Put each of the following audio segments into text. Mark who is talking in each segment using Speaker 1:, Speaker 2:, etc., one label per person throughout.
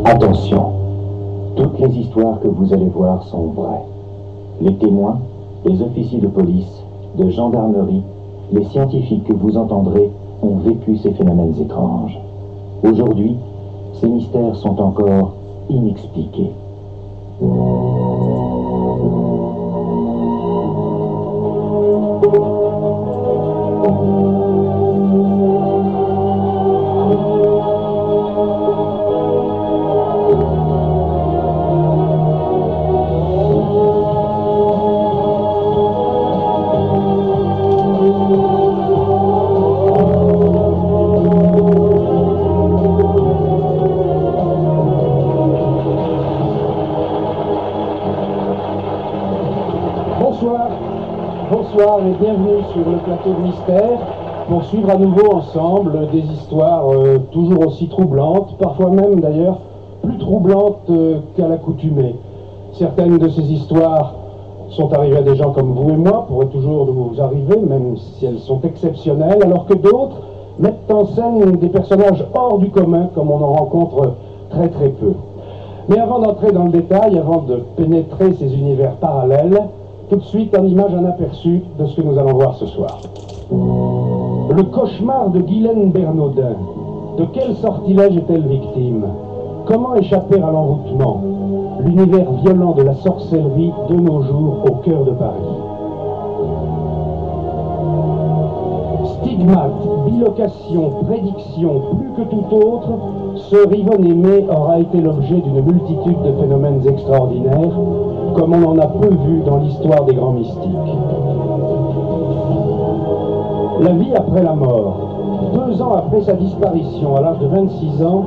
Speaker 1: Attention, toutes les histoires que vous allez voir sont vraies. Les témoins, les officiers de police, de gendarmerie, les scientifiques que vous entendrez ont vécu ces phénomènes étranges. Aujourd'hui, ces mystères sont encore inexpliqués.
Speaker 2: Bonsoir et bienvenue sur le plateau de Mystère pour suivre à nouveau ensemble des histoires toujours aussi troublantes, parfois même d'ailleurs plus troublantes qu'à l'accoutumée. Certaines de ces histoires sont arrivées à des gens comme vous et moi, pourraient toujours nous arriver, même si elles sont exceptionnelles, alors que d'autres mettent en scène des personnages hors du commun, comme on en rencontre très très peu. Mais avant d'entrer dans le détail, avant de pénétrer ces univers parallèles, tout de suite, en image, un aperçu de ce que nous allons voir ce soir. Le cauchemar de Guylaine Bernaudin. De quel sortilège est-elle victime? Comment échapper à l'envoûtement? L'univers violent de la sorcellerie de nos jours au cœur de Paris. Stigmate, bilocation, prédiction, plus que tout autre, ce Rivon-Aimé aura été l'objet d'une multitude de phénomènes extraordinaires, comme on en a peu vu dans l'histoire des grands mystiques. La vie après la mort. 2 ans après sa disparition, à l'âge de 26 ans,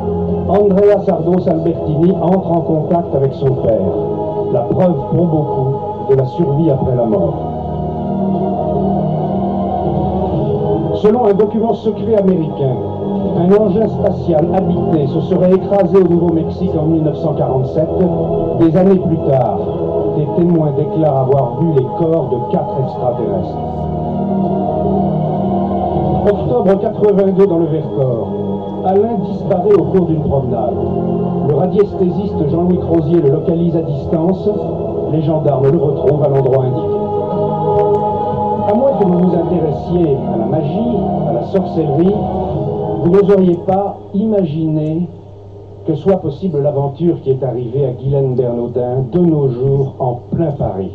Speaker 2: Andrea Sardos Albertini entre en contact avec son père. La preuve pour beaucoup de la survie après la mort. Selon un document secret américain, un engin spatial habité se serait écrasé au Nouveau-Mexique en 1947. Des années plus tard, des témoins déclarent avoir vu les corps de 4 extraterrestres. Octobre 82 dans le Vercors. Alain disparaît au cours d'une promenade. Le radiesthésiste Jean-Louis Crozier le localise à distance. Les gendarmes le retrouvent à l'endroit indiqué. À moins que vous vous intéressiez à la magie, à la sorcellerie, vous n'oseriez pas imaginer que soit possible l'aventure qui est arrivée à Guylaine Bernaudin de nos jours en plein Paris.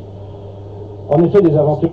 Speaker 2: En effet, des aventures